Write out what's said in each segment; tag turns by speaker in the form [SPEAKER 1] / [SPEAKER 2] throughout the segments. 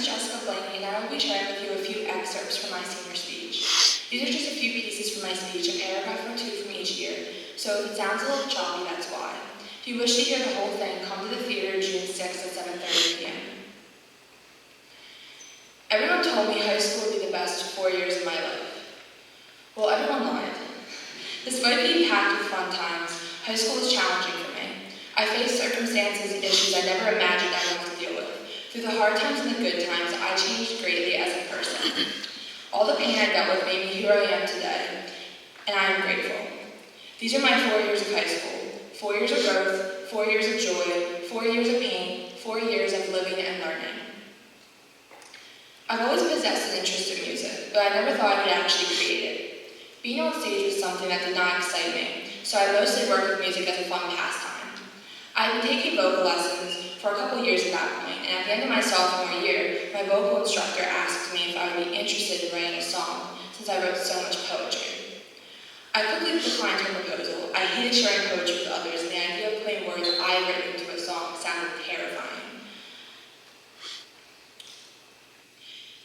[SPEAKER 1] is Blaney, and I will be sharing with you a few excerpts from my senior speech. These are just a few pieces from my speech, a paragraph or two from each year, so if it sounds a little choppy, that's why. If you wish to hear the whole thing, come to the theater June 6th at 7:30 p.m. Everyone told me high school would be the best 4 years of my life. Well, everyone lied. Despite being packed with fun times, high school was challenging for me. I faced circumstances and issues I never imagined I would have to deal with. Through the hard times and the good times, I changed greatly as a person. All the pain I dealt with made me who I am today, and I am grateful. These are my 4 years of high school. 4 years of growth, 4 years of joy, 4 years of pain, 4 years of living and learning. I've always possessed an interest in music, but I never thought I could actually create it. Being on stage was something that did not excite me, so I mostly worked with music as a fun pastime. I had been taking vocal lessons for a couple years at that point, and at the end of my sophomore year, my vocal instructor asked me if I would be interested in writing a song, since I wrote so much poetry. I quickly declined her proposal. I hated sharing poetry with others, and the idea of putting words I had written into a song sounded terrifying.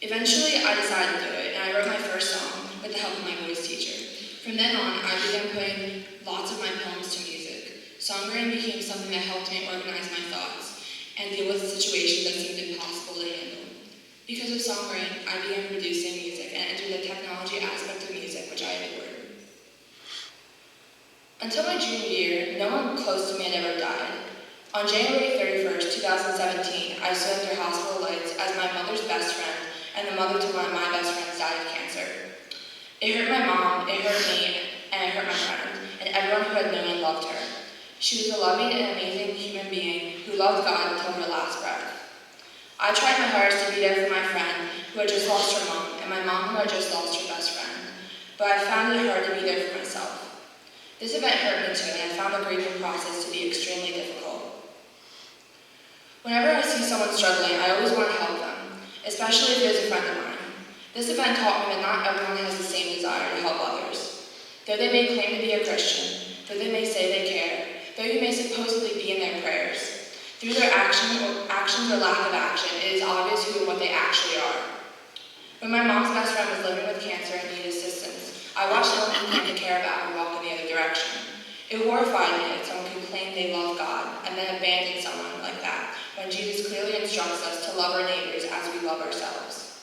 [SPEAKER 1] Eventually, I decided to do it, and I wrote my first song with the help of my voice teacher. From then on, I began putting lots of my poems to music. Songwriting became something that helped me organize my thoughts and deal with situations that seemed impossible to handle. Because of songwriting, I began producing music and entered the technology aspect of music, which I adored. Until my junior year, no one close to me had ever died. On January 31st, 2017, I stood under hospital lights as my mother's best friend and the mother to one of my best friends died of cancer. It hurt my mom, it hurt me, and it hurt my friend, and everyone who had known and loved her. She was a loving and amazing human being who loved God until her last breath. I tried my hardest to be there for my friend who had just lost her mom, and my mom who had just lost her best friend, but I found it hard to be there for myself. This event hurt me too, and I found the grieving process to be extremely difficult. Whenever I see someone struggling, I always want to help them, especially if there's a friend of mine. This event taught me that not everyone has the same desire to help others. Though they may claim to be a Christian, though they may say they care, though you may supposedly be in their prayers, through their actions or lack of action, it is obvious who and what they actually are. When my mom's best friend was living with cancer and needed assistance, I watched someone who claimed to care about her walk in the other direction. It horrified me that someone could claim they love God and then abandon someone like that, when Jesus clearly instructs us to love our neighbors as we love ourselves.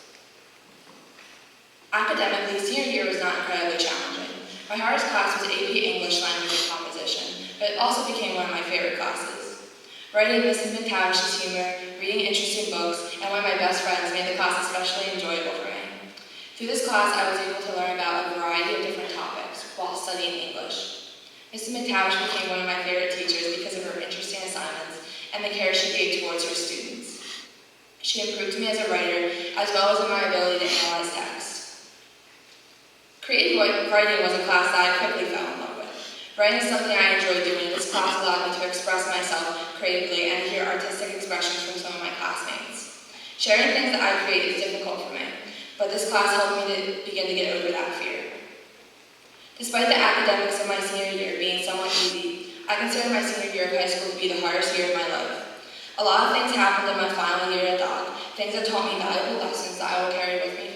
[SPEAKER 1] Academically, senior year was not incredibly challenging. My hardest class was AP English Language and Composition, but it also became one of my favorite classes. Writing Mrs. McTavish's humor, reading interesting books, and one of my best friends made the class especially enjoyable for me. Through this class, I was able to learn about a variety of different topics while studying English. Mrs. McTavish became one of my favorite teachers because of her interesting assignments and the care she gave towards her students. She improved me as a writer, as well as in my ability to analyze text. Creative writing was a class that I quickly fell in love with. Writing is something I enjoy doing. This class allowed me to express myself creatively and hear artistic expressions from some of my classmates. Sharing things that I create is difficult for me, but this class helped me to begin to get over that fear. Despite the academics of my senior year being somewhat easy, I consider my senior year of high school to be the hardest year of my life. A lot of things happened in my final year at Dock, things that taught me valuable lessons that I will carry with me